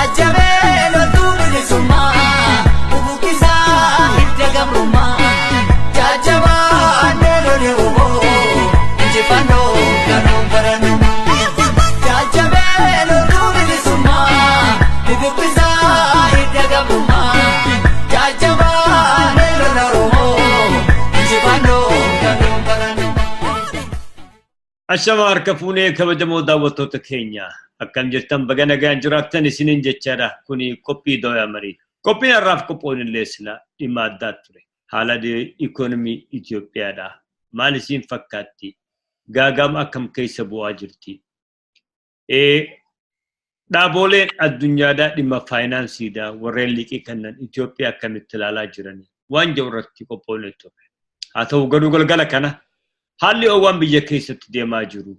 Jajjabee loltuu bilisummaa Bubukisaa hidda gabrummaa Jajjabaan lolii oboo Injifannoo kanuu baranuu Jajjabee loltuu bilisummaa Bubukisaa hidda gabrummaa Jajjabaan lolii oboo Injifannoo kanuu baranuu. Ashama harka fuunee kabajamoo daawwattoota keenya akkam jirtan baga nagaan jiraattan isiniin jechaadha kuni qophii dooyaa marii qophiin har'aaf qophoon illee sila dhimma addaa ture haala ikonomii Itoophiyaadha maal isiin fakkaatti gaagama akkam keessa bu'aa jirti dhaaboleen addunyaadhaa dhimma faayinaansiidha warreen liqii kannan Itoophiyaa akkamitti ilaalaa jiran waan jawirratti qophoon ture haa ta'u garuu galgala kana haalli waan biyya keessatti deemaa jiru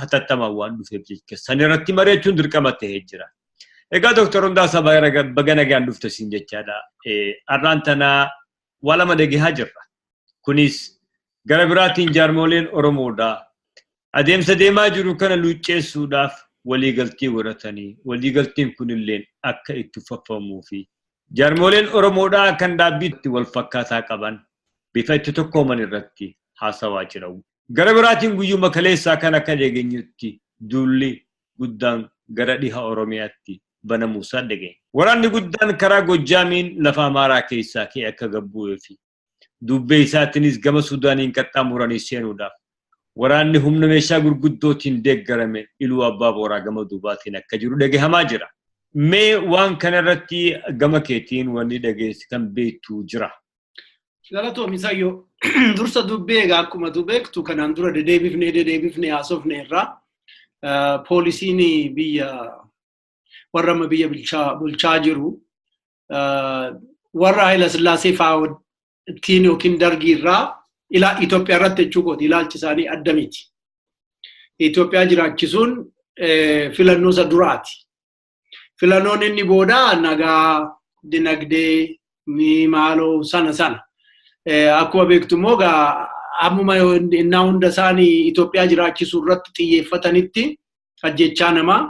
hatattamaa waan dhufeef jecha sanirratti mari'achuun dirqama ta'ee jira. Egaa Dr. Hundaasaa baga nagaan dhufte siin jechaadha. Har'aan tanaa waa lama dhageessaa jirra. Kunis gara biraatiin jaarmoleen Oromoodha. Adeemsa deemaa jiru kana luucceessuudhaaf waliigaltii godhatanii waliigaltiin kunillee akka itti fufamuu fi jaarmoleen Oromoodha kan dhaabbiitti wal fakkaataa qaban bifa itti tokkooman irratti haasawaa jiru. Gara biraatiin guyyuma kaleessaa kan akka dhageenyutti duulli guddaan gara dhiha Oromiyaatti banamuusaa dhageenye. Waraanni guddaan karaa Gojjaamiin lafa Amaaraa keessaa ka'ee akka gabbu'ee fi dubbee isaatiinis gama Suudaaniin qaxxaamuranii seenuudhaaf waraanni humna meeshaa gurguddootiin deeggarame Iluu Abbaa Booraa gama duubaatiin akka jiru dhagahamaa jira. Mee waan kanarratti gama keetiin wanni dhageessi kan beektu jira. Galatoo misayyo dursa dubbee egaa akkuma beektu kanaan dura dedeebifnee haasofne irraa poolisiin biyya warra biyya bulchaa jiru warra Haayila Sillaasee fa'aa ittiin yookiin dargii irraa Itoophiyaa irratti jechuudha ilaalchi isaanii adda miti. Itoophiyaa jiraachisuun filannoo isa duraati. Filannoon inni booda nagaa dinagdee maaloo sana. Akkuma beektu immoo ammuma innaa hunda isaanii Itoophiyaa jiraachisuu irratti xiyyeeffatanitti ajjechaa namaa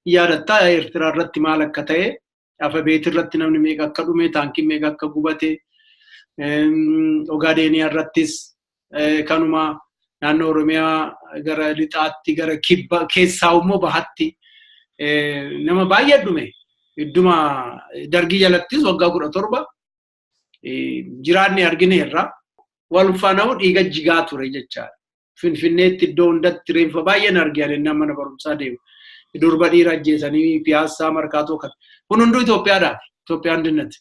yaadatta Eertiraa irratti maal akka ta'e Afebeet irratti namni meeqa akka dhume taankiin meeqa akka gubate Ogaadeniyaa irrattis kanuma naannoo Oromiyaa gara lixaatti gara kibba keessaa immoo bahatti nama baay'ee dhume idduma dargii jalattis waggaa 17 jiraanni argine irraa wal faanaa'u dhiiga jigaa ture jechaadha. Finfinneetti iddoo hundatti reenfa baay'een argine nama mana barumsaa deemu. Durba dhiira ajjeesanii Piyaasaa Markaatoo kan kun hunduu Itoophiyaadhaaf Itoophiyaan dinnati.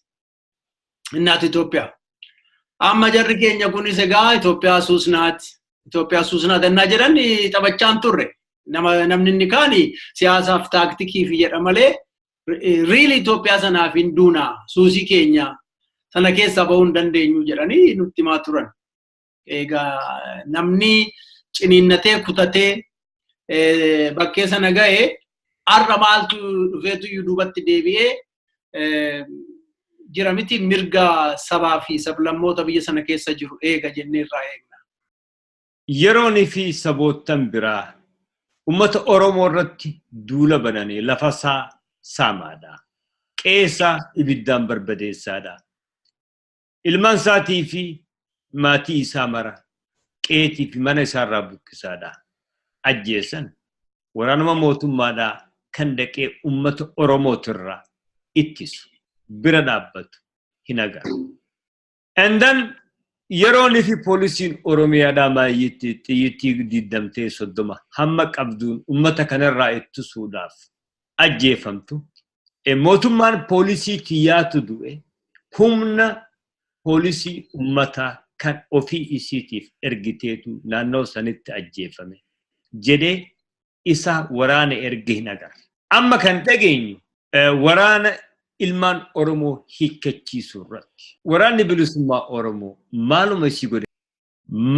Innaati Itoophiyaa. Amma jarri keenya kunis egaa Itoophiyaa suusnaati ennaa jedhan taphachaan turre. Namni inni kaani siyaasaaf taaktikii fi jedha malee riili Itoophiyaa sanaaf hin duunaa suusii keenya sana keessa bahuu hin dandeenyu jedhanii nutti himaa turan. Egaa namni ciniinnatee kutatee bakkee sana ga'ee har'a maaltu dhufeetu duubatti deebi'ee jira miti mirga sabaa fi sablammoota biyya sana keessa jiru eega jennee irraa eegna. Yeroonii fi saboottan biraa ummata Oromoo irratti duula bananii lafa saamaadha. Qeessa ibiddaan barbadeessaadha. Ilmaan isaatii fi maatii isaa mara qeetii fi mana isaarraa buqqisaadha. Ajjeesan waraanuma mootummaadhaa kan dhaqee ummata Oromootirraa ittisu bira dhaabbatu hin agarru. And then yeroonii fi poolisiin Oromiyaadhaa maayyitti xiyyitii 20-30 hamma qabduun ummata kanarraa ittisuudhaaf ajjeefamtu. Mootummaan poolisii kiyyaatu du'e humna poolisii ummataa kan ofii isiitiif ergiteetu naannoo sanitti ajjeefame jedhee isa waraana erge hin agarre. Amma kan dhageenyu waraana ilmaan Oromoo hiikkachiisuu irratti. Waraanni bilisummaa Oromoo maaluma isii godhe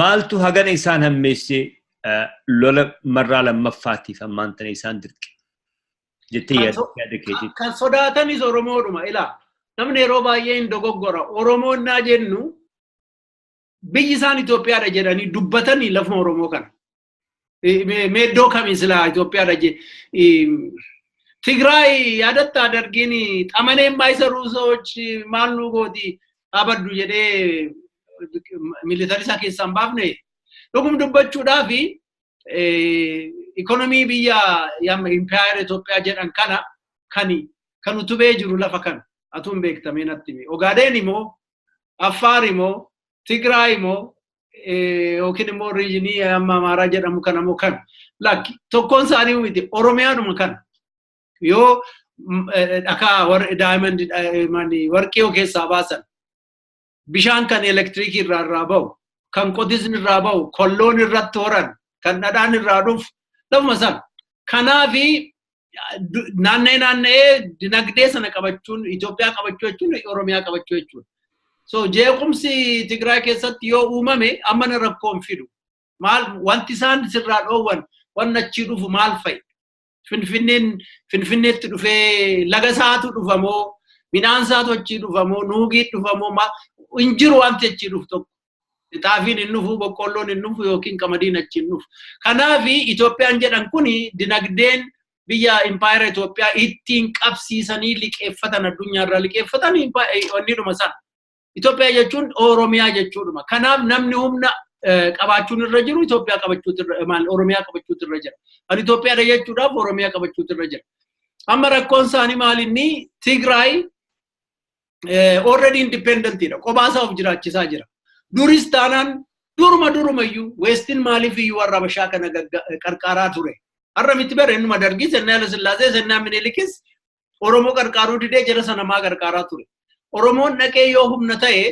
maaltu hagana isaan hammeessee lola marraa lammaffaatiif ammaan tana isaan dirqe jettee yaada keetii. Kan sodaatanis Oromoodhuma ilaa. Namni yeroo baay'ee hin dogoggora. Oromoon naa jennu biyyi isaan Itoophiyaadha jedhanii dubbatanii lafuma Oromoo kana. Meeddoo kamii silaa Itoophiyaadha Tigray yaadatta dargini xamane maisaru ሰዎች ማሉ ጎዲ አበዱ ጀዴ ሚሊታሪ ሳኬሳን ባፍኔ ዶኩም ዱበቹዳፊ ኢኮኖሚ ቢያ ያም ኢምፓየር ኢትዮጵያ ጀዳን ከኑ ቱቤ ጅሩ ለፈከን አቱን ቤክተሜናትሚ ኦጋዴኒሞ አፋሪሞ ትግራይሞ ኦኪንሞ ሪጅኒ አማማራ ጀዳሙ ከነሞ ከን ላኪ ቶኮን ሳኒው ሚቲ ኦሮሚያኑ መከን yo aka diamond mani warqiyo keessa baasan bishaan kan electric irraa raabaw kan qotisni raabaw kolloon irratti horan kan dhadhaan irraa dhuf lafuma san kanaafi naannee dinagdee sana qabachuun Itoophiyaa qabachuu jechuun Oromiyaa qabachuu jechuun so jeequmsi Tigray keessatti yoo uumame amma rakkoon fidu maal wanti isaan sirraa dhoowwan wanna achi dhufu maal fa'i finfinneetti dhufee laga saatu dhufamoo midhaan saatu achi dhufamoo nuugii dhufamoo injiru wanti achi dhufu tokko xaafiin hin dhufu boqqolloon hin dhufu yookiin qamadiin achi hin dhufu kanaafi Itoophiyaan jedhan kuni dinagdeen biyya empire Itoophiyaa ittiin qabsiisanii liqeeffatan addunyaarraa liqeeffatan wanni dhuma san Itoophiyaa jechuun Oromiyaa jechuudha kanaaf namni humna qabachuun irra jiru Itoophiyaa qabachuutu irra maal Oromiyaa qabachuutu irra jira ani Itoophiyaa da jechuudhaaf Oromiyaa qabachuutu irra jira amma rakkoon saani maalinni Tigray already independent ira qobaasa of jiraachisaa jira duris taanaan durumayyuu westin maaliif iyyuu warra bashaa kana qarqaraa ture har'a miti bare innuma dargii sennaa Haile Sillaasee sennaa Minilikis Oromoo qarqaruu didee jira sana maa qarqaraa ture Oromoon dhaqee yoo humna ta'e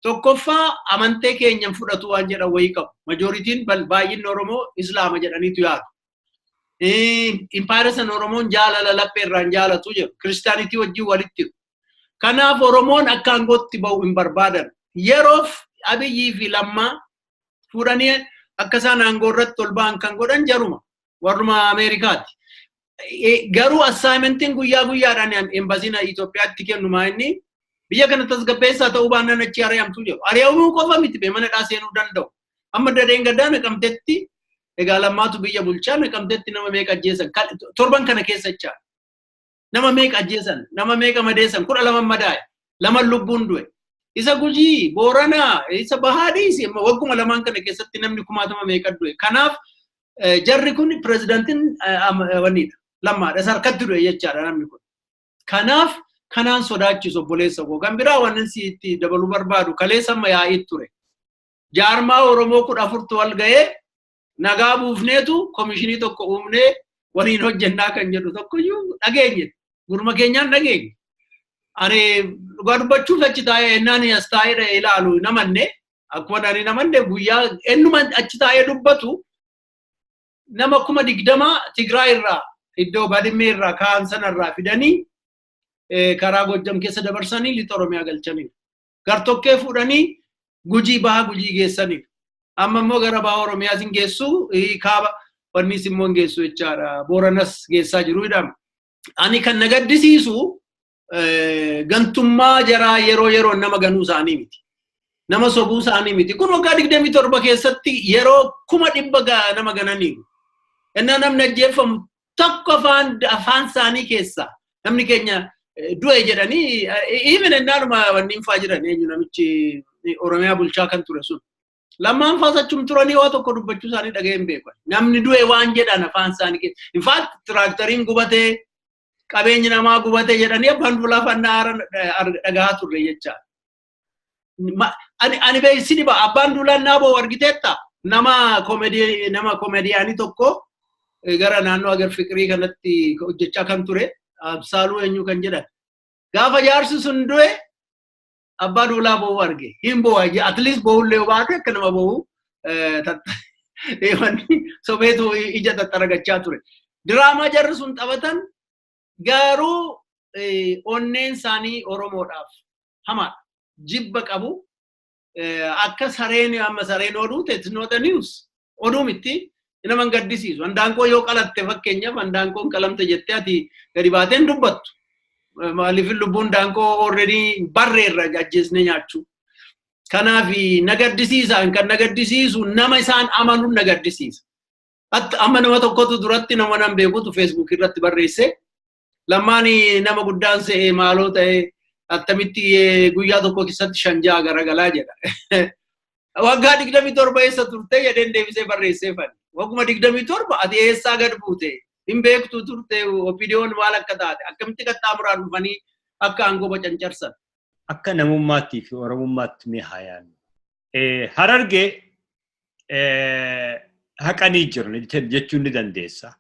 tokkoffaa amantee keenyan fudhatu waan jedhan wayii qabu majoritiin baay'inni Oromoo Islaama jedhaniitu yaadu impaaresan Oromoon jaalala lapheerraan jaalatu jedhu kiristaanitii wajjin walitti kanaaf Oromoon akka aangootti ba'u hin barbaadan yeroof Abiyyii fi Lammaa fuudhanii akka isaan aangoo irratti ol ba'an kan godhan jaruma warruma Ameerikaati garuu assaayimentiin guyyaa guyyaadhaan embasiin Itoophiyaatti kennu maa inni biyya kana tasgabbeessaa ta'uu baannaan achi ari'amtu jedhu ari'amuu qofa miti be mana seenuu danda'u amma dadeen gaddaa Naqamteetti egaa Lammaatu biyya bulchaa Naqamteetti nama meeqa ajjeesan torban kana keessa jechaa nama meeqa ajjeesan nama meeqa madeessan 12 madaa'e 2 lubbuun du'e isa Gujii Booranaa isa Bahaadhiis wagguma lamaan kana keessatti namni 1000 meeqa du'e kanaaf jarri kun pirezidantiin wanniidha Lammaadha sarkatti du'e jechaadha namni kun kanaaf kanaan sodaachisu obboleessa koo kan biraa wannan sitti dabaluu barbaadu kaleessa yaa'ii ture jaarmaa Oromoo 14 wal ga'ee nagaa buufneetu komishinii tokko uumnee waliin hojjennaa kan jedhu tokkoyyuu dhageenye gurma keenyaan dhageenye ani dhugaa dubbachuuf achi taa'ee ennaan as taa'ee ilaalu namanne akkuma ani namanne guyyaa ennuma achi taa'ee dubbatu nama 20 Tigraay irraa iddoo Badimmee irraa kaan sanarraa fidanii karaa Gojjam keessa dabarsanii lixa Oromiyaa galchanii gartokkee fuudhanii Gujii baha Gujii geessanii amma immoo gara baha Oromiyaa sin geessu kaaba wannis immoo geessu jechaadha Booranas geessaa jiru hidhama ani kan nagaddisiisu gantummaa jaraa yeroo nama ganuu isaanii miti nama sobuu isaanii miti kun waggaa 27 keessatti yeroo 100 nama gananii enna namni ajjeefamu tokko afaan isaanii keessa namni keenya du'e jedhanii even ennaanuma wanniin faa jiran eenyu namichi Oromiyaa bulchaa kan ture sun lammaan faasachum turanii waa tokko dubbachuu isaanii dhaga'een beekan namni du'e waan jedhan afaan isaanii keessa in fact tiraakteriin gubatee qabeenyi namaa gubatee jedhanii abbaan duulaa fannaa dhagaa turre jecha ani beeksini ba abbaan duulaa naaboo argiteetta nama koomediyaanii tokko gara naannoo Agar Fiqirii kanatti hojjechaa kan ture Absaaluu eenyu kan jedhan gaafa jaarsi sun du'e abbaa duulaa boo'u arge hin boo'u at least boo'ullee baate akka nama boo'u sobeetu ija taxaragachaa ture diraamaa jarri sun taphatan garuu onneen isaanii Oromoodhaaf hamaadha jibba qabu akka sareen amma sareen oduu it's not a news oduu miti inaman gaddisiisu handaanqoo yoo qalatte fakkeenyaaf handaanqoon qalamte jettee ati gadi baateen dubbattu maaliif lubbuun daanqoo already barreerra ajjeesne nyaachuu kanaaf nagaddisiisan kan nagaddisiisu nama isaan amanu nagaddisiisa amma nama tokkotu duratti nama nan beekutu Facebook irratti barreesse Lammaani nama guddaan se'ee maaloo ta'e attamitti guyyaa tokko keessatti shanjaa garagalaa jedha. Waggaa 27 eessa turte jedheen deebisee barreessee fanni. Wagguma 27 ati eessaa gad buute hin beektu turte opiidiyoon maal akka taate akkamitti qaxxaamuraan dhufanii akka aangoo bocancarsan. Akka namummaattii fi oromummaatti mee haayaan. Harargee haqanii jiran jechuun ni dandeessa.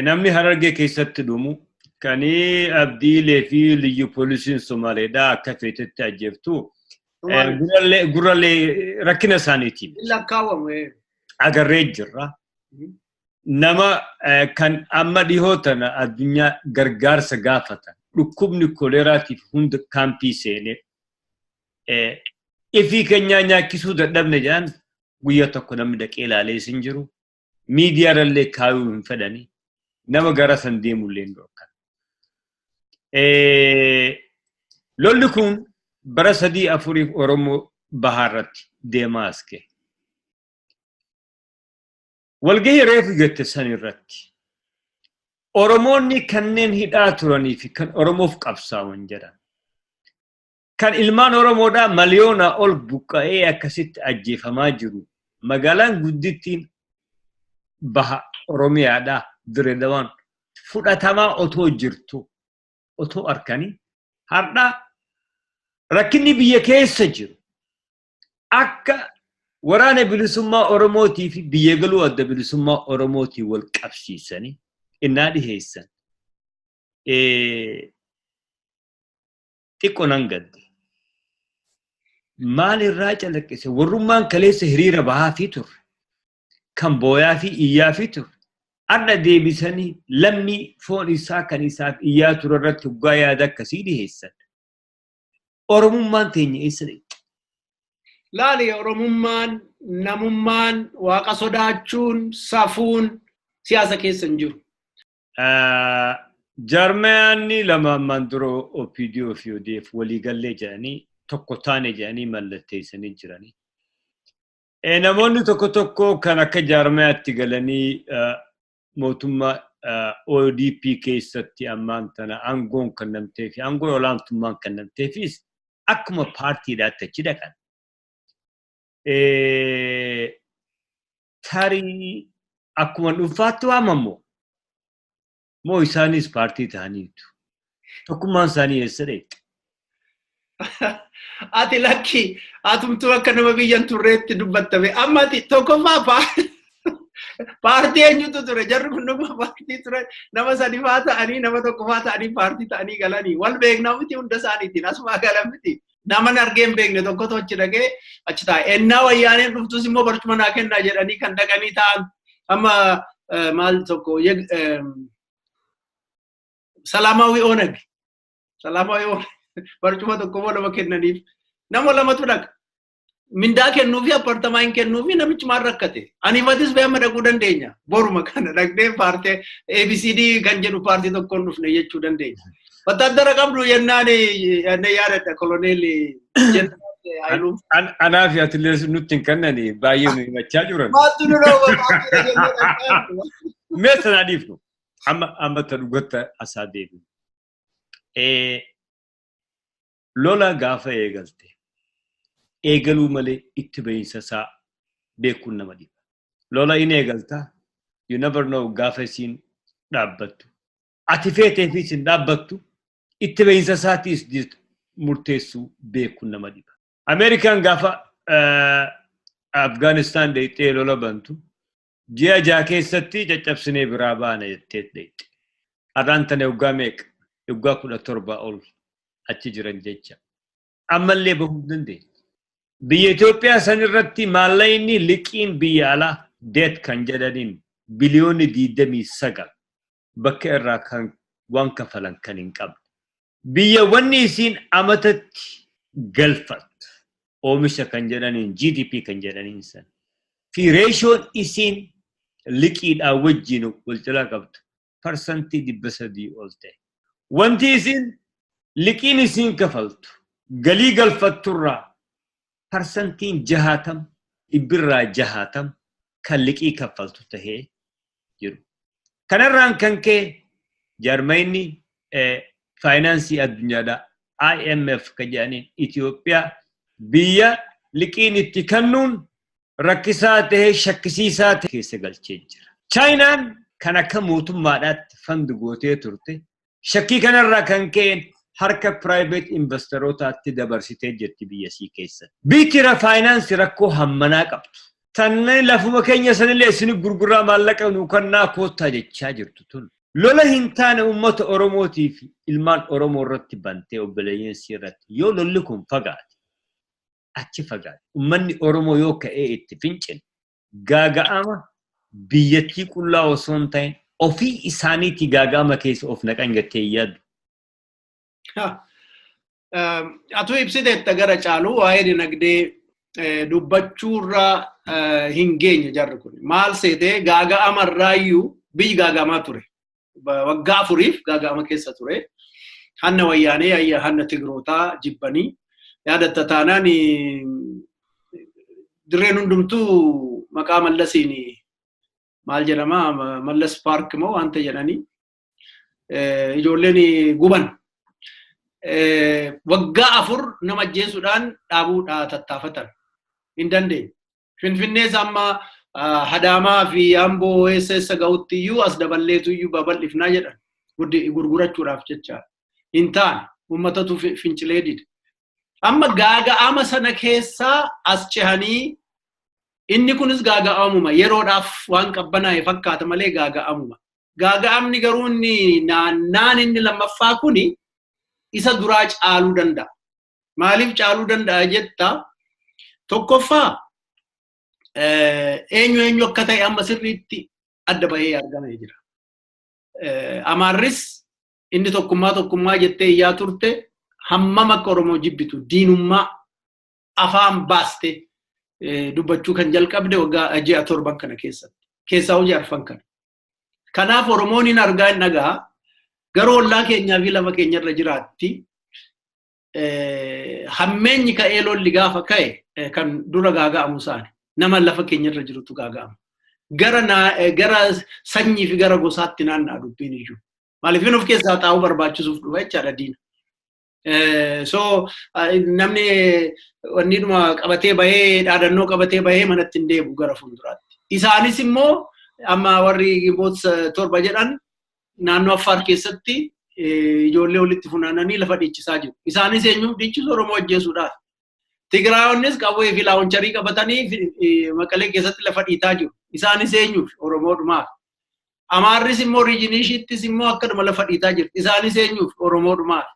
Namni Harargee keessatti dhumu kanii abdiilee fi liyyu poolisiin Somaaleedhaa akka feetetti ajjeeftu gurraalee rakkina isaaniitiin. Lakkaawwamu. Agarree jirra. Nama kan amma dhihoo tana addunyaa gargaarsa gaafatan dhukkubni koleeraatiif hunda kaampii seenee ifii keenyaa nyaachisuu dadhabne jedhan guyyaa tokko namni dhaqee ilaalee hin jiru. Miidiyaarallee kaayuu hin fedhani. Nama gara san deemullee hin dhorkan. Lolli kun bara 3-4 Oromoo bahaarratti deemaa as ga'e. Walgahii reefu jette san irratti Oromoonni kanneen hidhaa turanii fi kan Oromoof qabsaa'an jedhan. Kan ilmaan Oromoodhaa miliyoona ol buqqa'ee akkasitti ajjeefamaa jiru. Magaalaan guddittiin baha Oromiyaadhaa Direedawaan fudhatamaa otoo jirtu otoo arkanii har'a rakkinni biyya keessa jiru akka waraana bilisummaa Oromootii fi biyya galuu adda bilisummaa Oromootii wal qabsiisanii innaa dhiheessan. Xiqqoo nan gadde. Maal irraa calaqqise warrummaan kaleessa hiriira bahaa fi turre kan booyaa fi iyyaa fi turre adda deebisanii lammii foon isaa kan isaaf iyyaa ture irratti hoggaa yaada akkasii dhiheessan. Oromummaan teenya eessa deemte? Laali Oromummaan, namummaan, waaqa sodaachuun, safuun siyaasa keessa hin jiru. Jarmayaanni lama ammaan dura OPDO fi ODF waliigallee jedhanii tokko taane jedhanii mallatteessanii jiranii. Namoonni tokko kan akka jarmayaatti galanii mootummaa ODP keessatti ammaan tana aangoon kennamtee fi aangoon olaantummaan kennamteefis akkuma paartiidhaatti achi dhaqan. Tarii akkuma dhuunfaatti waamamoo moo isaanis paartii ta'aniitu tokkummaan isaanii eessa dheedha? Ati lakki atumtuu akka nama biyyan turreetti dubbattame amma ati tokkoffaa paartii eenyutu ture jarri kun nama paartii ture nama sadifaa ta'anii nama tokkoffaa ta'anii paartii ta'anii galanii wal beeknaa miti hunda isaaniitiin asumaa galan miti nama argee hin beekne tokkotu achi dhaqee achi taa'e ennaa wayyaaneen dhuftus immoo barcuma naa kennaa jedhanii kan dhaqanii ta'an amma maal tokko Salaamaawii Onag barcuma tokko nama kennaniif nama lamatu dhaqa. Mindaa kennuu fi appartamaa hin kennuu fi namichi maal rakkate. Ani matis beema dhaquu dandeenya. Boruma kana dhaqnee paartii ABCD kan jedhu paartii tokkoon dhufne jechuu dandeenya. Wattaaddara qabdu yennaan yaadadha koloneelli Hayiluun. Anaa fi atilees nutti hin kennani baay'ee nu himachaa jiran. Maattu nu dhooba paartii jennee Mee sanaa dhiifnu amma ta dhugotta asaa deebiin. Lola gaafa eegalte. Eegaluu malee itti bahinsa isaa beekuun nama dhiba. Lola in eegaltaa, you never know gaafa isiin dhaabbattu. Ati feeteefis hin dhaabbattu, itti bahinsa isaatiis murteessuu beekuun nama dhiba. Ameerikaan gaafa Afgaanistaan deettee lola bantu, ji'a jaha keessatti caccabsinee biraa baana jettee deette. Har'aan tana waggaa meeqa? Waggaa 17 ol achi jiran jecha. Ammallee bahuu dandeenya. Biyya Itoophiyaa san irratti maallaqni liqiin biyya alaa deet kan jedhaniin biliyoonni 29 bakka irraa kan waan kafalan kan hin qabne. Biyya wanni isiin amatatti galfattu oomisha kan jedhaniin GDP kan jedhaniin san. Fi reeshoon isiin liqiidhaa wajjin wal cala qabdu parsantii 300 ol ta'e. Wanti isiin liqiin isiin kafaltu galii galfatturraa parsantiin 60 dhibbirraa 60 kan liqii kaffaltu tahee jiru. Kanarraan kan kee jarmayni finance addunyada IMF kajani Ethiopia biyya liqiin itti kannuun rakkisaa ta'e shakkisiisaa ta'e keessa galchee jira. Chainaan kan akka mootummaadhaatti fandi gootee turte shakkii kanarraa kan ka'een harka private investorootaatti dabarsitee jirti biyyasii keessatti. Biitira finance rakkoo hammanaa qabdu. Tanneen lafuma keenya sanillee isin gurguraa maallaqa nu kannaa koottaa jechaa jirtu tun. Lola hin taane uummata Oromootii fi ilmaan Oromoo irratti bantee obboleeyyensi irratti yoo lolli kun fagaate achi fagaate uummanni Oromoo yoo ka'ee itti fincile gaaga'ama biyyattii qullaa osoo hin ta'in ofii isaaniitii gaaga'ama keessa of naqan gattee yaaddu. Atu ibsiteetta gara caaluu waa'ee dinagdee dubbachuurraa hin geenye jarri kun maal seetee gaaga'amarraayyuu biyyi gaaga'amaa ture. Waggaa afuriif gaaga'ama keessa ture. Hanna wayyaanee hanna Tigrootaa jibbanii yaadatta taanaan dirreen hundumtuu maqaa Mallasiin maal jedhama Mallas Paark moo wanta jedhanii ijoolleen guban. Waggaa afur nama ajjeesuudhaan dhaabuudhaa tattaafatan hin dandeenye. Finfinnees amma Hadamaa fi Amboo eessa ga'utti iyyuu as daballeetu iyyuu babal'ifnaa jedhan gurgurachuudhaaf jecha hin taane uummatatu fincilee dide. Amma gaaga'ama sana keessaa as cehanii inni kunis gaaga'amuma yeroodhaaf waan qabbanaa'e fakkaata malee gaaga'amuma. Gaaga'amni garuu inni naannaan inni lammaffaa kuni isa duraa caaluu danda'a. Maaliif caaluu danda'a jetta? Tokkoffaa eenyu akka ta'e amma sirriitti adda bahee argamee jira. Amaarris inni tokkummaa jettee iyyaa turte hammam akka Oromoo jibbitu diinummaa afaan baaste dubbachuu kan jalqabde waggaa 6-7 kana keessatti. Keessaa hojii arfan kana. Kanaaf Oromoon hin argaa hin dhagaa garuu ollaa keenyaa fi lafa keenyarra jiraatti hammeenyi ka'ee lolli gaafa ka'e kan dura gaaga'amu isaani. Nama lafa keenyarra jirutu gaaga'ama. Gara sanyii fi gara gosaatti naannaa dubbiin iyyuu. Maaliif of keessaa xaa'uu barbaachisuuf dhufa jechaadha diina. So namni wanniidhuma qabatee bahee dhaadannoo qabatee bahee manatti hin deebi'u gara fuulduraatti. Isaanis immoo amma warri Gimboota 7 jedhan naannoo Affaar keessatti ijoollee walitti funaananii lafa dhiichisaa jiru. Isaanis eenyuuf dhiichisu Oromoo ajjeesuudhaaf. Tigraayonnis qawwee fi laawuncharii qabatanii Maqalee keessatti lafa dhiitaa jiru. Isaanis eenyuuf Oromoodhumaaf. Amaarris immoo riijiniishiittis immoo akkaduma lafa dhiitaa jiru. Isaanis eenyuuf Oromoodhumaaf.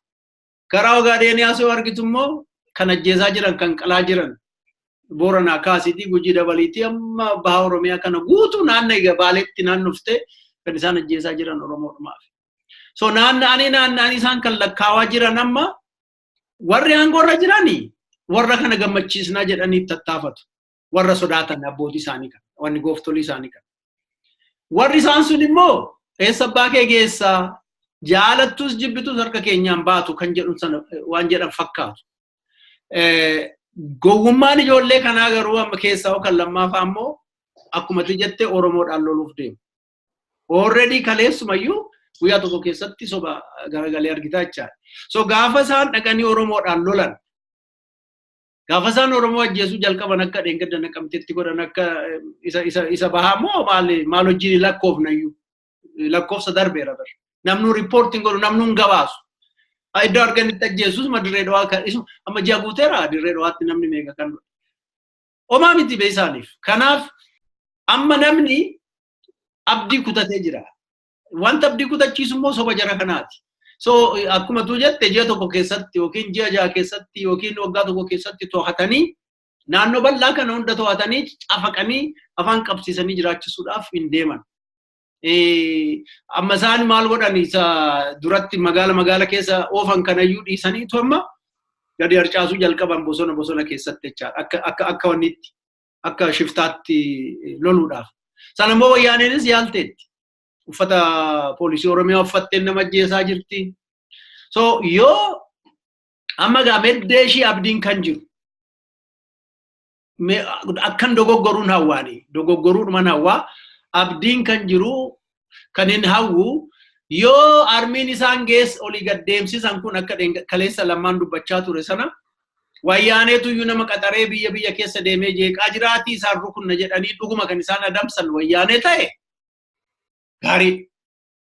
Karaa Ogaadeniyaas yoo argitu immoo kan ajjeesaa jiran kan qalaa jiran Booranaa kaasiitii Gujii dabaliitii amma baha Oromiyaa kana guutuu naannoo Baaleetti naannoftee kan isaan ajjeesaa jiran Oromoodhumaaf. So naanna'anii isaan kan lakkaawaa jiran amma warri aangoorra jiranii warra kana gammachiisnaa jedhanii tattaafatu. Warra sodaatan abbootii isaanii kan wanni gooftolii isaanii kan. Warri isaan sun immoo eessa abbaa kee geessaa jaalattus jibbitus harka keenyaan baatu kan jedhu sana waan jedhan fakkaatu. Gowwummaan ijoollee kanaa garuu amma keessaa kan lammaafaa immoo akkuma jettee Oromoodhaan loluuf deemu. Already kaleessumayyuu guyyaa tokko keessatti soba garagalee argitaa jechaadha. So gaafa isaan dhaqanii Oromoodhaan lolan gaafa isaan Oromoo ajjeesuu jalqaban akka dheengadda naqamteetti godhan akka isa bahaa moo maal hojii lakkoofnayyuu lakkoofsa darbeera bar. Namnu reporting godhu namnu gabaasu. Iddoo arganitti ajjeesus madirree dhawaa kan isu amma ji'a guuteera dirree dhawaatti namni meeqa kan godhu. Omaa miti beesaaniif. Kanaaf amma namni abdii kutatee jira. Wanta abdii kutachiisu immoo soba jara kanaati. So akkuma tu jette ji'a tokko keessatti yookiin ji'a 6 keessatti yookiin waggaa tokko keessatti to'atanii naannoo bal'aa kana hunda to'atanii cafaqanii afaan qabsiisanii jiraachisuudhaaf hin deeman. Amma isaan maal godhan isa duratti magaala keessa oofan kanayyuu dhiisaniitu amma gadi harcaasuu jalqaban bosona keessatti jechaadha. Akka wannitti akka shiftaatti loluudhaaf. Sana immoo wayyaaneenis yaalteetti. Uffata poolisii Oromiyaa uffattee nama ajjeesaa jirti. So yoo amma meddee ishii abdiin kan jiru akkan dogoggoruun hawwaani dogoggoruudhuman hawwaa abdiin kan jiru kan hin hawwu Yoo armiin isaan gees olii gaddeemsisan kun akka kaleessa lamaan dubbachaa ture sana wayyaaneetu iyyuu nama qaxaree biyya keessa deemee jeeqaa jiraatii isaan rukunna jedhanii dhuguma kan isaan adamsan wayyaanee ta'e gaarii.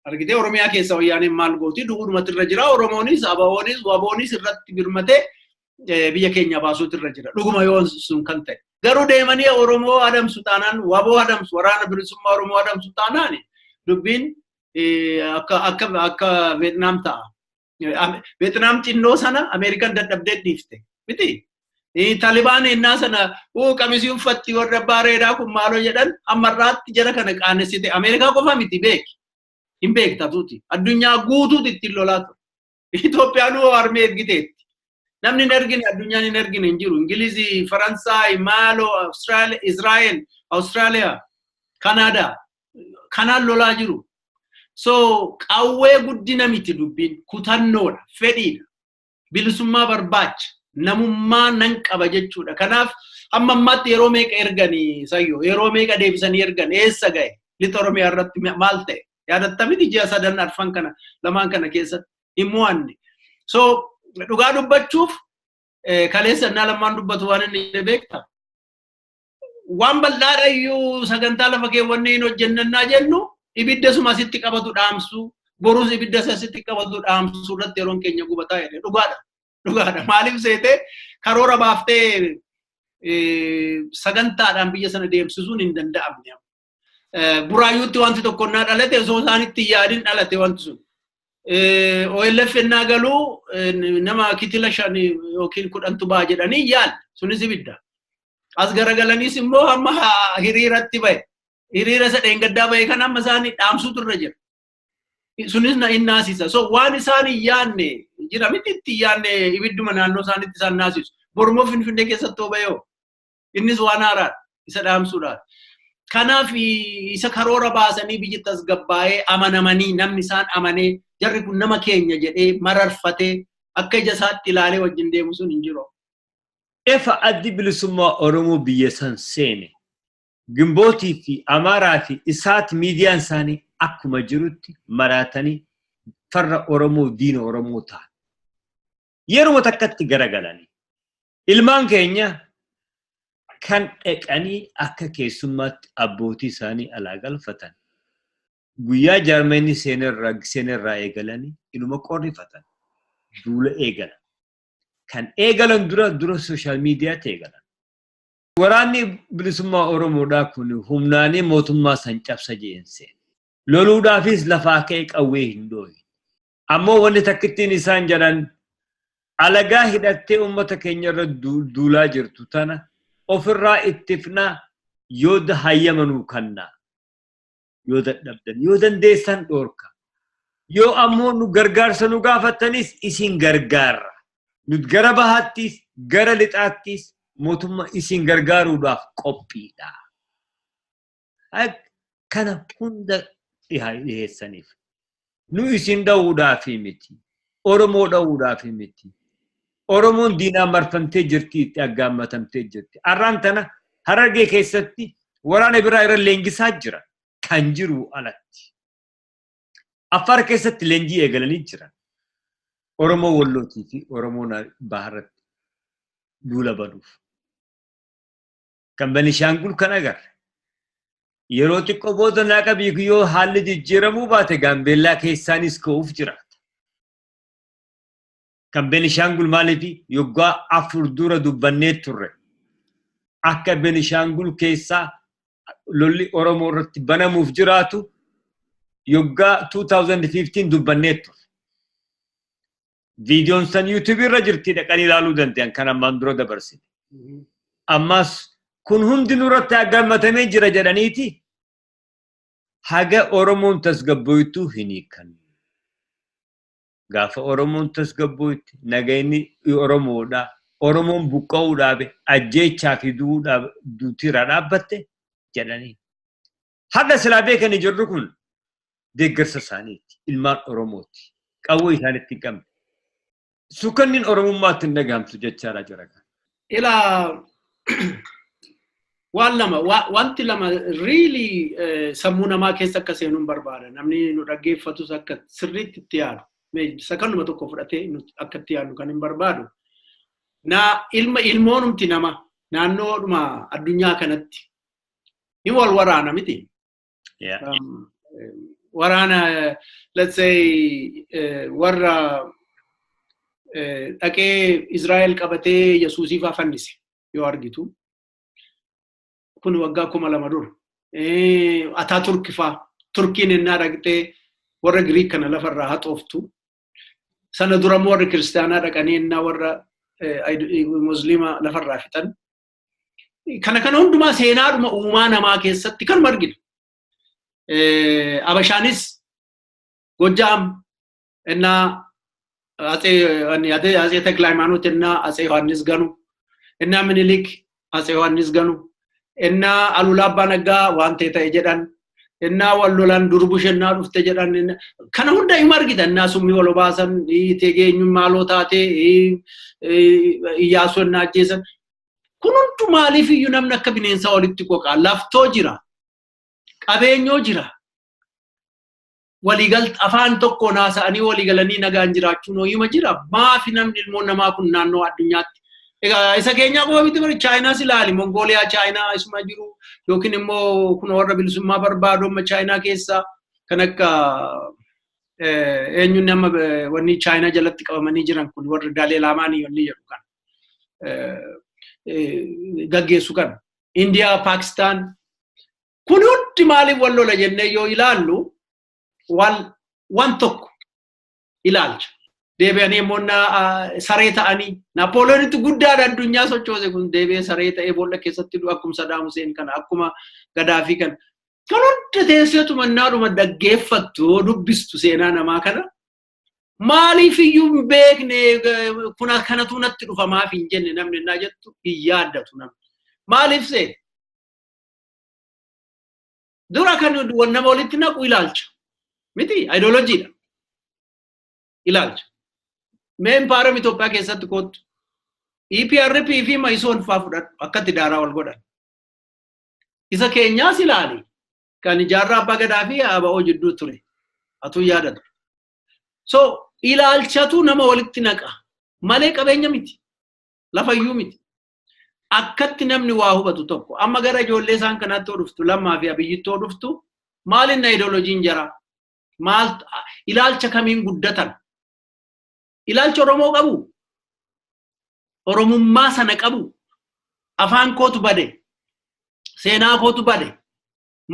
Argitee Oromiyaa keessa wayyaaneen maal gooti dhugumatti irra jira Oromoonis Abawoonis Waboonis irratti birmatee biyya keenya baasuutu irra jira dhuguma yoo sun kan ta'e. Garuu deemanii Oromoo adamsu taanaan Waboo adamsu waraana bilisummaa Oromoo adamsu taanaan dubbiin akka Vietnam ta'a. Vietnam xinnoo sana Ameerikaan dadhabdee dhiifte miti. Taliban ennaa sana qamisii uffatti warra baareedaa kun maaloo jedhan ammarraatti jara kana qaanessite Ameerikaa qofa miti beeki. Hin beekta tuuti. Addunyaa guutuutti ittiin lolaa ture. Itoophiyaan armee ergiteetti. Namni hin ergine addunyaan hin ergine hin jiru. Ingilizii, Faransaay, Maaloo, Austraaliyaa, Israa'el, Austraaliyaa, Kanaadaa. Kanaan lolaa jiru. So qawwee guddina miti dubbiin kutannoodha, fedhiidha. Bilisummaa barbaacha. Namummaa nan qaba jechuudha. Kanaaf amma ammaatti yeroo meeqa erganii sayyoo yeroo meeqa deebisanii ergan eessa ga'e lixa Oromiyaa irratti maal ta'e yaadattamitti ji'a sadan arfan kana lamaan kana keessatti immoo anni. So dhugaa dubbachuuf kaleessa innaa lamaan dubbatu waan inni beekta. Waan bal'aadha iyyuu sagantaa lafa keewwannee hin hojjennannaa jennu ibidda suma asitti qabatu dhaamsu borus ibidda asitti qabatu dhaamsu irratti yeroon keenya gubataa jedhe dhugaadha. Dhugaadha. Maaliif seete karoora baaftee sagantaadhaan biyya sana deemsisuun hin danda'amne. Buraayyuutti wanti tokko naa dhalate osoo isaanitti yaadin dhalate wanti sun. OLF ennaa galuu nama kitila 5 yookiin 10 baa jedhanii yaal sunis ibidda. As garagalaniis immoo amma hiriiratti bahe. Hiriira isa dheengaddaa bahe kan amma isaanii dhaamsuutu irra jira. Sunis na innaasisa. So waan isaan yaanne jira miti itti yaanne ibidduma naannoo isaanitti isaan naasisu. Bormoo Finfinnee keessatti obayoo. Innis waan haaraadha. Isa dhaamsuudhaan. Kanaaf isa karoora baasanii biyyatti as gabbaa'ee amanamanii namni isaan amanee jarri kun nama keenya jedhee mararfatee akka ija isaatti ilaalee wajjin deemu sun hin jiru. Efa addi bilisummaa Oromoo biyya san seene Gimbootii fi Amaaraa fi isaati miidiyaan isaanii akkuma jirutti maraatanii farra Oromoo diina Oromoo ta'an. Yeroo takkatti garagalanii ilmaan keenya kan dhaqanii akka keessummaatti abbootii isaanii alaa galfatan. Guyyaa Jaarmeenii seenerraa eegalanii inuma qorrifatan. Duula eegalan. Kan eegalan dura sooshaal miidiyaatti eegalan. Waraanni bilisummaa Oromoodhaa kun humnaanii mootummaa san cabsa jeense. Loluudhaafis lafaa ka'e qawwee hin dhoohin. Ammoo wanni takkittiin isaan jedhan alagaa hidhattee uummata keenya irra duulaa jirtu tana ofirraa ittifnaa yoo hayyamanuu kannaa. Yoo dadhabdan yoo dandeessan dhoorka. Yoo ammoo nu gargaarsa nu gaafattanis isin gargaarra. Nut gara bahaattis gara lixaattis mootummaa isin gargaaruudhaaf qophiidha. Kana hunda dhiheessaniif. Nu isin dha'uudhaaf miti. Oromoo dha'uudhaaf miti. Oromoon diinaa marfamtee jirti itti aggaammatamtee jirti. Arraan tana Harargee keessatti waraana biraa irra leenjisaa jira. Kan jiru alatti. Affaar keessatti leenjii eegalanii jiran. Oromoo Wallootii fi Oromoo Baharratti duula baduuf. Kan Benishaangul kan agarre. Yeroo xiqqoo booda naaqa biikiyyoo haalli jijjiiramuu baate Gaambeellaa keessaanis ka'uuf jiraata. Kan Benishaangul maaliif yoggaa 4 dura dubbannee turre. Akka Benishaangul keessaa lolli Oromoo irratti banamuuf jiraatu yoggaa 2015 dubbannee turre. Viidiyoon san YouTube irra jirti dhaqanii ilaaluu danda'an kan ammaan dura dabarsine. Ammas kun hundi nurratti aggaammatamee jira jedhaniiti haga Oromoon tasgabboitu hin hiikan. Gaafa Oromoon tasgabboitti nagayni Oromoodha. Oromoon buqqa'uudhaaf ajjeechaa fi duutiirraa dhaabbatte jedhanii. Haga silaa beekanii jirru kun deeggarsa isaaniiti. Ilmaan Oromooti. Qawwee isaanitti qabne. Sukannin Oromummaatti hin dhagahamtu jechaadha jira. Ilaa wanti lama really sammuu namaa keessa akka seenuun barbaada. Namni nu dhaggeeffatus akka sirriitti itti yaadu. Sakanduma tokko fudhatee akka itti yaadu kan hin barbaadu. Ilmoonumti nama naannoodhuma addunyaa kanatti hin wal waraana miti. Waraana, let's say, warra dhaqee Israa'el qabatee Yesuusiif afannise yoo argitu. Kun waggaa 2000 dura. Ataaturk faa Turkiin innaa dhaqxee warra Giriik kana lafarraa haxooftu. Sana dura warra kiristaanaa dhaqanii innaa warra Muslima lafarraa fixan. Kana hundumaa seenaadhuma uumaa namaa keessatti kan arginu. Abashaanis Gojjaam innaa Atse Takla Haymaanoot innaa Atse Yohaannis Ganuu innaa Minilik Atse Yohaannis Ganuu innaa Alulaa Abbaa Naggaa waan ta'e jedhan innaa wallolaan Durbush innaa dhufte jedhan kana hunda hin argitan innaa summii wal obaasan teegeenyuun maaloo taatee Iyyaasuu innaa ajjeesan kun hundu maaliif iyyuu namni akka bineensaa walitti qoqaa laftoo jira qabeenyoo jira waliigal afaan tokko naasa'anii waliigalanii nagaan jiraachuun hoyima jira maafi namni ilmoon namaa kun naannoo addunyaatti isa keenyaa qofa miti bari Chaayinaas ilaali Mongooliyaa Chaayinaa isuma jiru yookiin immoo kun warra bilisummaa barbaadu amma Chaayinaa keessa kan akka eenyuun nama wanni Chaayinaa jalatti qabamanii jiran kun warra Daalee Laamaanii wanni jedhu kan gaggeessu kan Indiyaa Paakistaan kun hundi maaliif wal lola jennee yoo ilaallu waan tokko ilaalcha. Deebi'anii immoo saree ta'anii Naapooleonitti guddaadha addunyaa sochoose kun deebi'ee saree ta'ee boolla keessatti akkuma Sadaam Huseen kana akkuma Gaddaafii kana kan hunda teesseetuma naadhuma dhaggeeffattu dubbistu seenaa namaa kana maaliif iyyuu hin beekne kun kanatu natti dhufa maaf hin jenne namni innaa jettu hin yaaddatu namni maaliif see dura kan nama walitti naqu ilaalcha miti ideolojiidha ilaalcha meen paarama Itoophiyaa keessatti kootu EPRP fi Mayisoon faa fudhadhu akkatti daaraa wal godhan isa keenyaas ilaali kan ijaarraa Abbaa Gadaa fi ABO jidduu ture atuu yaadatu so ilaalchatu nama walitti naqa malee qabeenya miti lafayyuu miti akkatti namni waa hubatu tokko amma gara ijoollee isaan kanaatti dhuftu Lammaa fi Abiyyittoo dhuftu maalinna ideolojiin jara maal ilaalcha kamiin guddatan ilaalcha Oromoo qabu Oromummaa sana qabu afaan kootu bade seenaa kootu bade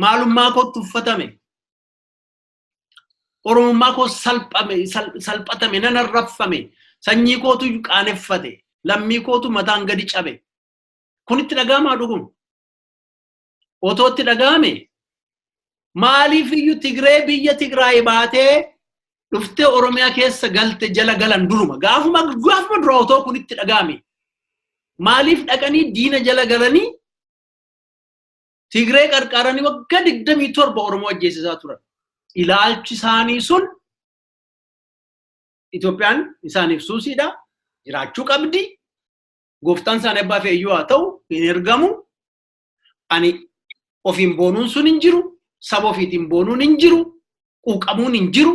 maalummaa kootu uffatame Oromummaa koo salphatame nan arrafame sanyii kootu qaaneffate lammii kootu mataan gadi cabe kunitti dhagaamaa dhugum otootti dhagaame maaliif iyyuu Tigree biyya Tigraay baatee dhuftee Oromiyaa keessa galte jala galan duruma gaafuma dura otoo kunitti dhagaame maaliif dhaqanii diina jala galanii Tigree qarqaranii waggaa 27 Oromoo ajjeesisaa turan ilaalchi isaanii sun Itoophiyaan isaaniif suusiidha jiraachuu qabdi gooftaan isaanii abbaa feeyyuu haa ta'u hin ergamu ani ofiin boonuun sun hin jiru saba ofiitiin boonuun hin jiru quuqamuun hin jiru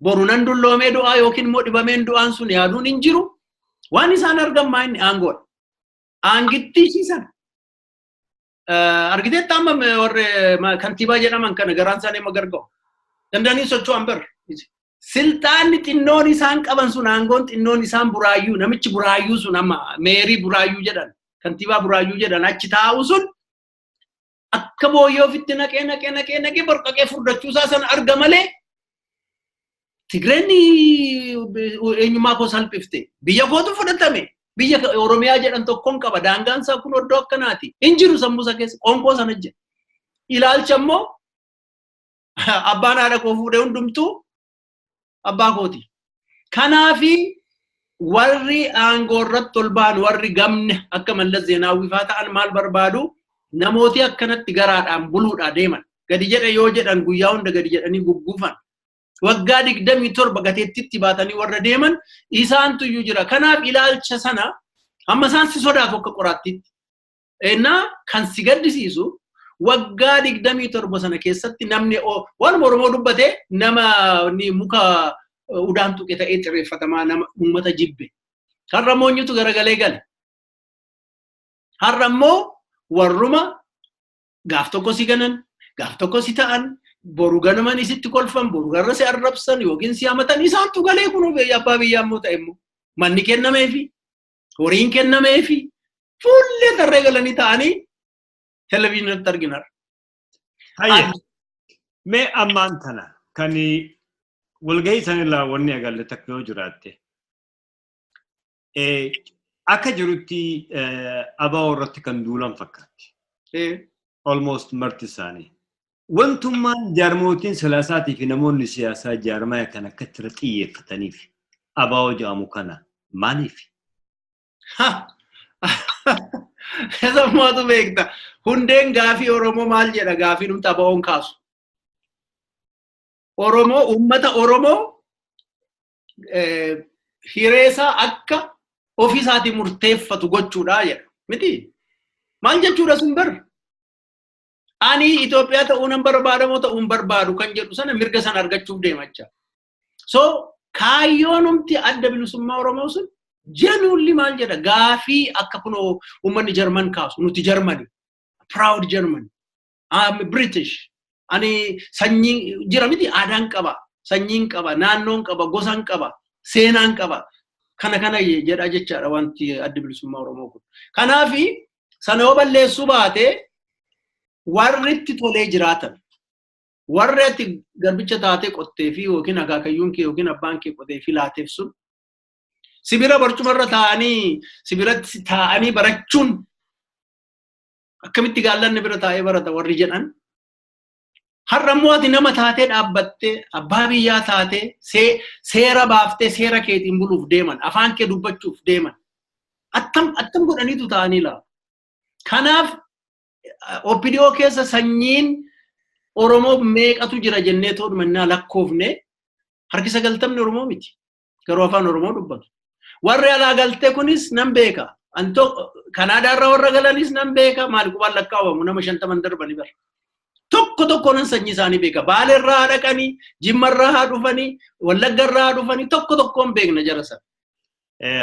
borunan dulloomee du'aa yookiin immoo dhibameen du'aan sun yaaduun hin jiru waan isaan argamaa inni aangoodha aangittii siisan argiteetta amma warre kantiibaa jedhaman kana garaan isaanii amma garga'u dandanii socho'an bar siltaanni xinnoon isaan qaban sun aangoon xinnoon isaan buraayyuu namichi buraayyuu sun amma meerii buraayyuu jedhan kantiibaa buraayyuu jedhan achi taa'u sun akka booyyoo ofitti naqee borqaqee furdachuusaa sana arga malee Tigreen eenyummaa koo salphifte biyya kootu fudhatame biyya Oromiyaa jedhan tokkoon qaba daangaan isaa kun oddoo akkanaati hin jiru sammuusa keessa qoonqoo sana jira ilaalcha immoo abbaan haadha koo fuudhee hundumtuu abbaa kooti kanaafi warri aangoo irratti ol ba'an warri gamne akka Mallas Zeenaawwii faa ta'an maal barbaadu namooti akkanatti garaadhaan buluudhaa deeman gadi jedhe yoo jedhan guyyaa hunda gadi jedhanii gugguufan waggaa 27 gateettitti baatanii warra deeman isaantu iyyuu jira kanaaf ilaalcha sana amma isaan si sodaatu akka qoraattiitti kan si gaddisiisu waggaa 27 sana keessatti namni waan Oromoo dubbate nama ni muka udaan tuqe ta'ee xirreeffatamaa nama uummata jibbe. Har'a moonyutu garagalee gale. Har'a immoo warruma gaaf tokko si ganan, gaaf tokko si ta'an, boru ganaman isitti kolfan, boru garra si arrabsan yookiin si hamatan isaantu galee kun abbaa biyyaa immoo ta'e immoo manni kennameefi, horiin kennameefi, fuullee tarree galanii ta'anii televiizyinatti arginar. Hayya. Mee ammaan tana kan walgahii sanirraa wanni agalle takka yoo jiraatte. Akka jirutti abaa irratti kan duulan fakkaatti. Almost marti isaanii. Wantummaan jaarmotiin siyaasaatii fi namoonni siyaasaa jaarmaa kan akkatti irra xiyyeeffataniif abaa jedhamu kana maaliif? Sammaatu beekta. Hundeen gaafii Oromoo maal jedha gaafii numta abaa'oon kaasu. Oromoo uummata Oromoo hireesaa akka ofiisaatii murteeffatu gochuudha jedha. Miti maal jechuudha sun bar? Ani Itoophiyaa ta'uu nan barbaadamoo ta'uu hin barbaadu kan jedhu sana mirga sana argachuuf deemacha. So kaayyoon numti adda bilisummaa Oromoo sun genuinely maal jedha gaafii akka kunoo uummanni Jarman kaasu nuti Jarmani proud German I'm British ani sanyii jira miti aadaan qaba sanyiin qaba naannoon qaba gosaan qaba seenaan qaba kana jedha jechaadha wanti adda bilisummaa Oromoo kun. Kanaafi sana yoo balleessuu baate warritti tolee jiraatan warreetti garbicha taatee qottee fi yookiin akaakayyuun kee yookiin abbaan kee qotee fi laateef sun sibira barcumarra sibiratti taa'anii barachuun akkamitti gaallanni bira taa'ee barata warri jedhan har'a immoo ati nama taatee dhaabbattee abbaa biyyaa taatee seera baaftee seera keetiin buluuf deeman afaan kee dubbachuuf deeman attam godhaniitu ta'anii laa. Kanaaf OPDO keessa sanyiin Oromoo meeqatu jira jennee to'annaa lakkoofne harki 90 Oromoo miti garuu afaan Oromoo dubbatu. Warri alaa galtee kunis nan beeka. Kanaadaa irraa warra galanis nan beeka. Maal qubaan lakkaa'amu nama 50 darbanii bara. Tokko nan sanyii isaanii beeka. Baale irraa dhaqanii, Jimma irraa dhufanii, Wallagga irraa dhufanii tokkoon beekna jara sana.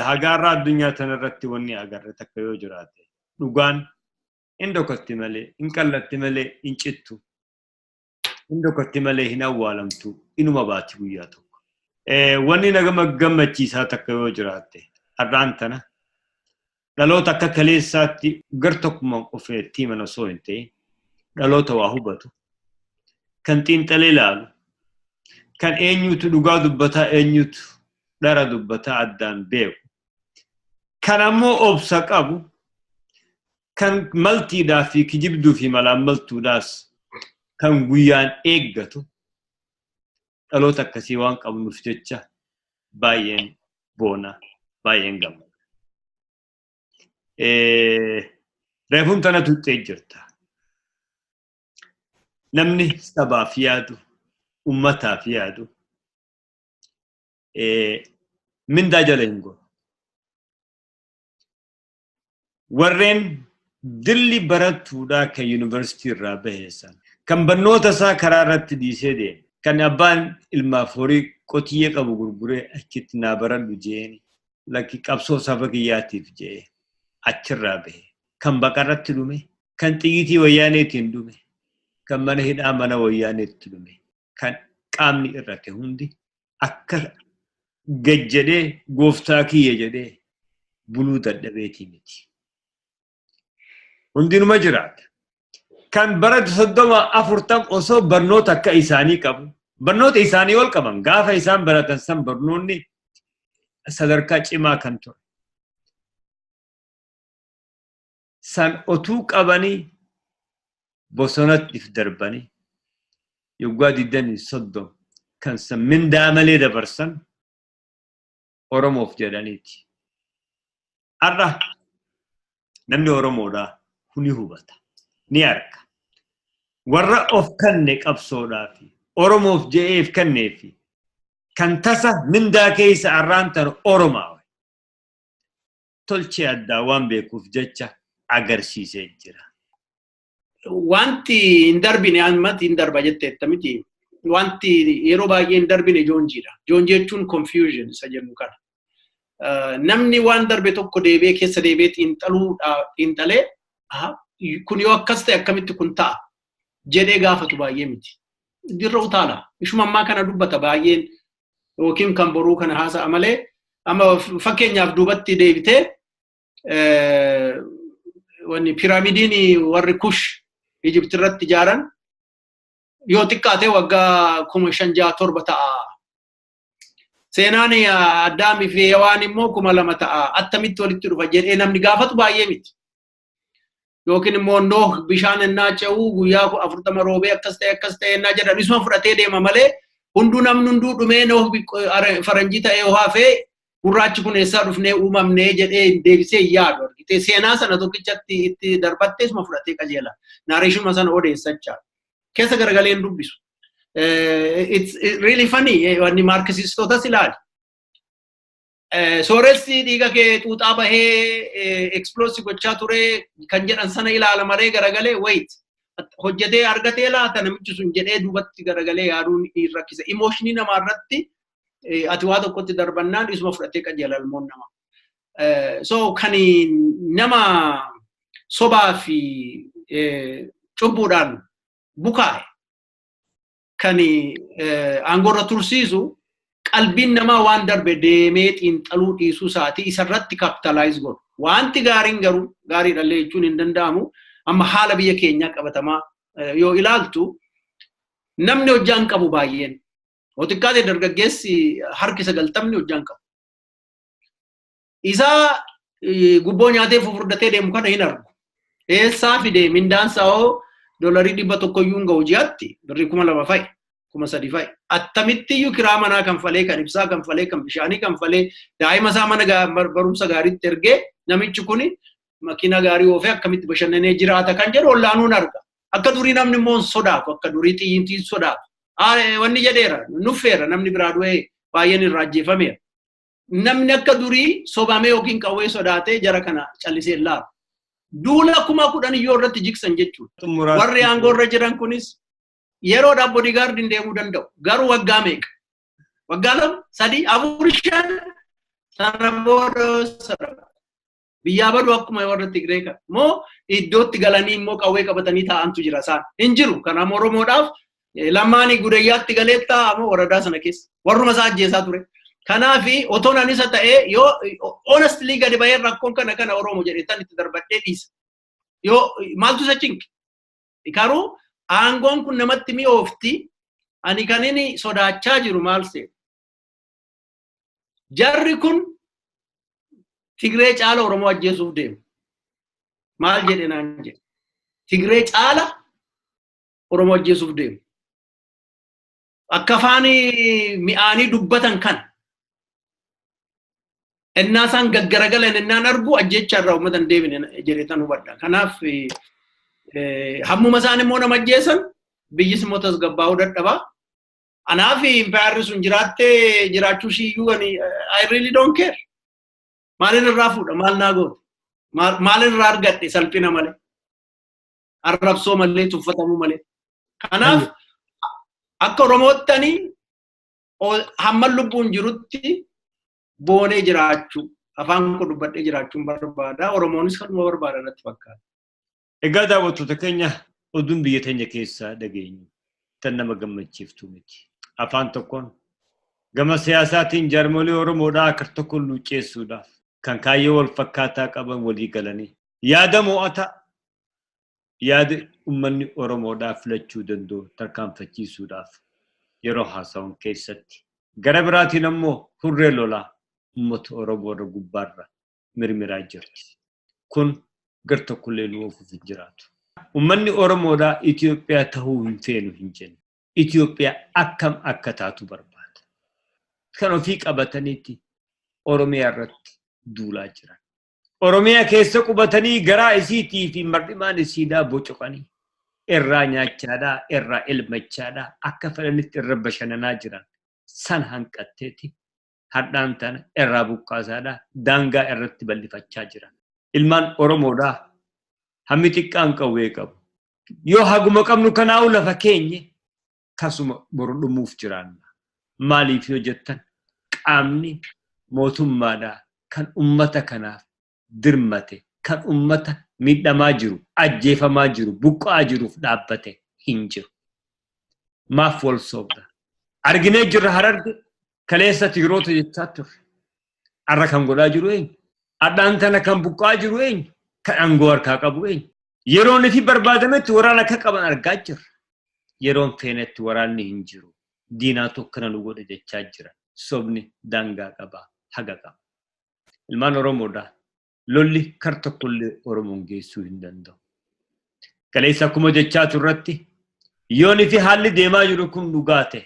Hagaarraa addunyaa tanarratti wanni agarre takka yoo jiraate dhugaan indokatti malee, hin qallatti malee, hin cittu. Indokatti malee hin awwaalamtu inuma baati guyyaa tokko. Wanni nama gammachiisaa takka yoo jiraatte har'aan tana dhaloota akka kaleessaatti gar tokkuma ofeetti mana osoo hin ta'in dhaloota waa hubatu kan xiinxalee ilaalu kan eenyutu dhugaa dubbataa eenyutu dhara dubbataa addaan beeku kan ammoo obsa qabu kan maltiidhaa fi kijibduu fi malaammaltuudhaas kan guyyaan eeggatu dhaloota akkasii waan qabnuuf jecha baay'een boona baay'een gammada. Reefuun tana tuttee jirta. Namni sabaaf yaadu, ummataaf yaadu, mindaa jala hin goonu. Warreen dilli baratuudhaa kan yuunivarsiitii irraa baheessan, kan barnoota isaa karaa irratti dhiisee deeme, kan abbaan ilmaaf horii qotiyyee qabu gurguree achitti naa baradhu jeeni, lakki qabsoo saba kiyyaatiif jee achirraa bahe, kan baqarratti dhume, kan xiyyitii wayyaaneetiin dhume, kan mana hidhaa mana wayyaaneetti dhume, kan qaamni irrate hundi akka gajjedhee gooftaa kiyya jedhee buluu dadhabeetii miti. Hundinuma jiraata. Kan bara 30-40 osoo barnoota akka isaanii qabu, barnoota isaanii ol qaban gaafa isaan baratan san barnoonni sadarkaa cimaa kan ture. San otuu qabanii bosonatti darbanii yoggaa 30 kan san mindaa malee dabarsan Oromoof jedhaniiti. Har'a namni Oromoodhaa kuni hubata. Ni arga. Warra of kanne qabsoodhaa fi Oromoof je'eef kannee fi kan tasa mindaa keessa arraan tan Oromaa tolchee addaa waan beekuuf jecha agarsiisee jira. Wanti hin darbine ammatti hin darba jetteetta miti. Wanti yeroo baay'ee hin darbine joonjiidha. Joonjii jechuun confusion isa jennu kana. Namni waan darbe tokko deebee keessa deebee xiinxalee kun yoo akkas ta'e akkamitti kun ta'a jedhee gaafatu baay'ee miti. Dirra utaala. Ishuma ammaa kana dubbata baay'een yookiin kan boruu kana haasa'a malee amma fakkeenyaaf duubatti deebitee wanni piraamidiin warri Kush Egypt irratti ijaaran yoo xiqqaate waggaa 5,607 ta'a. Seenaan Addaamii fi Hewaan immoo 2,000 ta'a. Attamitti walitti dhufa jedhee namni gaafatu baay'ee miti. Yookiin immoo Nooh bishaan ennaa ce'uu guyyaa 40 roobee akkas ta'e ennaa jedhan isuma fudhatee deema malee hunduu namni hunduu dhumee Nooh faranjii ta'ee haafee gurraachi kun eessaa dhufnee uumamnee jedhee deebisee yaadu argite. Seenaa sana tokkichatti itti darbattee isuma fudhatee qajeela. Naareeshuma sana odeessachaa. Keessa garagaleen dubbisu. It's really funny wanni maarkisiistootas ilaali. Sooressi dhiiga kee xuuxaa bahee explosive gochaa ture kan jedhan sana ilaala maree garagalee wait hojjetee argatee laata namichi sun jedhee duubatti garagalee yaaduun rakkisa. Emotionii namaa irratti ati waa tokkotti darbannaan isuma fudhatee qajeela ilmoon nama. So kan nama sobaa fi cubbuudhaan bukaa'e kan aangorra tursiisu qalbiin namaa waan darbe deemee xiinxaluu dhiisuu isaatii isarratti kapitaalaayiz godhu. Wanti gaariin garuu gaariidhallee jechuun hin danda'amu. Amma haala biyya keenyaa qabatamaa yoo ilaaltu namni hojjaan qabu baay'een. Xiqqaate dargaggeessi harki 90 hojjaan qabu. Isaa gubboo nyaatee fufurdatee deemu kana hin argu. Eessaa fidee mindaansaa hoo $100 iyyuu hin ga'u ji'aatti birrii 2,000 fa'i. 3,000 fa'i. Attamitti iyyuu kiraa manaa kanfalee, kan ibsaa kanfalee, kan bishaanii kanfalee, daa'ima isaa mana barumsa gaariitti ergee namichi kun makiina gaarii oofee akkamitti bashannanee jiraata kan jedhu ollaanuun arga. Akka durii namni immoo sodaatu, akka durii xiyyiintiin sodaatu. Wanni jedheera, nuffeera namni biraa du'ee baay'een irraa ajjeefameera. Namni akka durii sobamee yookiin qawwee sodaatee jara kana callisee laafa. Duula 10,000 iyyuu irratti jigsan jechuudha. Warri aangoo irra jiran kunis yeroodhaaf boodigaardiin deemuu danda'u. Garuu waggaa meeqa? Waggaa 2, 3, 4, 5 sana booda sadaka. Biyyaa badu akkuma warra Tigree kan. Moo iddootti galanii immoo qawwee qabatanii taa'antu jira isaan. Hin jiru. Kanaaf Oromoodhaaf lamaanii gudayyaatti galee taa'amu waradaa sana keessa. Warruma isaa ajjeesaa ture. Kanaaf otoon anisa ta'ee yoo honestly gadi bahee rakkoon kana Oromoo jedhetan itti darbadhee dhiisa. Yoo maaltu isa cinqe? Garuu aangoon kun namatti mi'oofti ani kan inni sodaachaa jiru maal se'u? Jarri kun Tigree caala Oromoo ajjeesuuf deemu. Maal jedhe naan jedhe? Tigree caala Oromoo ajjeesuuf deemu. Akka afaan mi'aanii dubbatan kana. Ennaa isaan gaggaragalan ennaan argu ajjechaa irraa uummatan deebine jedhetan hubadha. Kanaaf hammuma isaan immoo nama ajjeesan biyyis immoo tasgabbaa'uu dadhabaa. Anaaf impaayarri sun jiraattee jiraachuu shiiyyuu I really don't care. Maalin irraa fuudha? Maal naa goote? Maalin irraa argadhe salphina malee? Arrabsoo malee, tuffatamuu malee. Kanaaf akka Oromoottanii hamma lubbuun jirutti boonee jiraachuu, afaan koo dubbadhee jiraachuun barbaada. Oromoonis kanuma barbaada irratti fakkaata. Egaa daawwattoota keenya oduun biyya teenya keessaa dhageenyu tan nama gammachiiftu miti. Afaan tokkoon gama siyaasaatiin jaarmolee Oromoodhaa akka tokko luucceessuudhaaf kan kaayyoo wal fakkaataa qaban walii galanii yaada mo'ata yaada uummanni Oromoodhaa filachuu danda'u tarkaanfachiisuudhaaf yeroo haasa'uun keessatti gara biraatiin ammoo hurree lolaa uummata Oromoo irra gubbaarra mirmiraa jirti. Kun gar tokkollee nu ofuuf hin jiraatu. Uummanni Oromoodhaa Itoophiyaa ta'uu hin feenu hin jennu. Itoophiyaa akkam akka taatu barbaada. Kan ofii qabataniitti Oromiyaa irratti duulaa jiran. Oromiyaa keessa qubatanii garaa isiitii fi mar'imaan isiidhaa bocoqanii irraa nyaachaadhaa, irraa ilmachaadhaa akka fedhanitti irra bashannanaa jiran san hanqatteeti hadhaan tana irraa buqqaasaadhaa daangaa irratti bal'ifachaa jiran. Ilmaan Oromoodhaa hammi xiqqaan qawwee qabu yoo haguma qabnu kanaa lafa keenye kasuma boru dhumuuf jiraanna maaliif yoo jettan qaamni mootummaadha kan ummata kanaaf dirmate kan ummata miidhamaa jiru ajjeefamaa jiru buqqaa jiruuf dhaabbate hin jiru maaf wal soobda arginee jirra Hararge kaleessa Tigroota jechaa turre arra kan godhaa jiru eenyu adhaan tana kan buqqaa jiru eenyu kan aangoo harkaa qabu eenyu yeroon ifi barbaadametti waraana akka qaban argaa jirra yeroon feenetti waraanni hin jiru diinaa tokkana nu godhe jechaa jira sobni daangaa qaba haga qaba ilmaan Oromoodha lolli kar tokkollee Oromoon geessuu hin danda'u kaleessa akkuma jechaa turratti yoon ifi haalli deemaa jiru kun dhugaa ta'e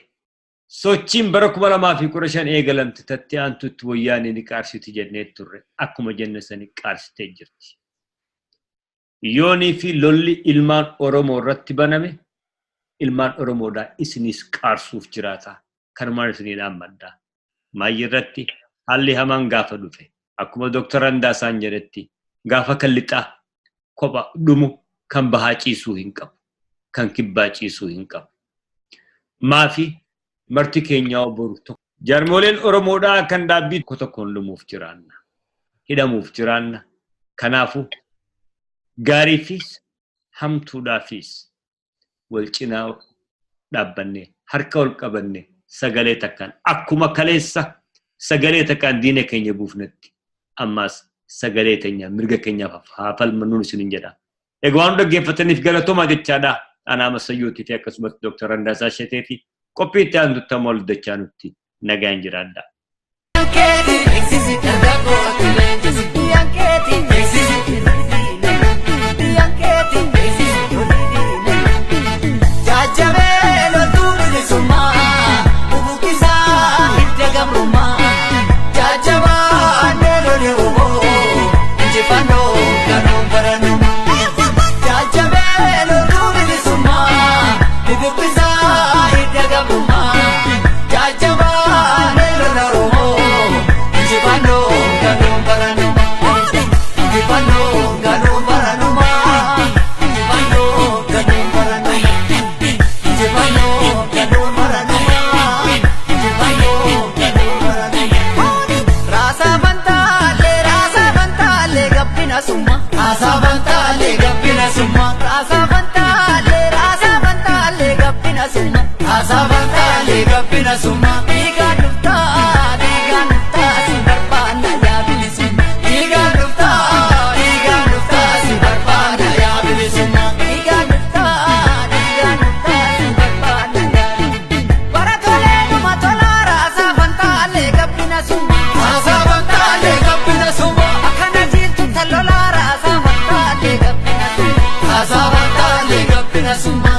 sochiin bara 2015 eegalamte tatti aantutti wayyaanee ni qaarsiti jennee turre akkuma jenne sani qaarsitee jirti yoonii fi lolli ilmaan Oromoo irratti baname ilmaan Oromoodha isinis qaarsuuf jiraata kanumaan isiniidhaan madda maayyi irratti haalli hamaan gaafa dhufe akkuma Dr. Andaasaan jedhetti gaafa kallixaa kopha dhumu kan bahaa ciisuu hin qabu kan kibbaa ciisuu hin qabu maafi marti keenya oboru tokko jarmoleen Oromoodha kan dhaabbii tokkoon lumuuf jiraanna hidhamuuf jiraanna kanaafu gaariifis hamtuudhaafis wal cinaa dhaabbanne harka wal qabanne sagalee takkaan akkuma kaleessa sagalee takkaan diina keenya buufnetti ammas sagalee teenya mirga keenyaaf haa falmannuun isinin jedha egaa waan dhaggeeffataniif galatooma jechaadha anaa Masayyootii fi akkasumas Dr. Andaasaa Shetee fi qophii itti aantutti ammoo dachaa nutti nagaan jiraadha. Suma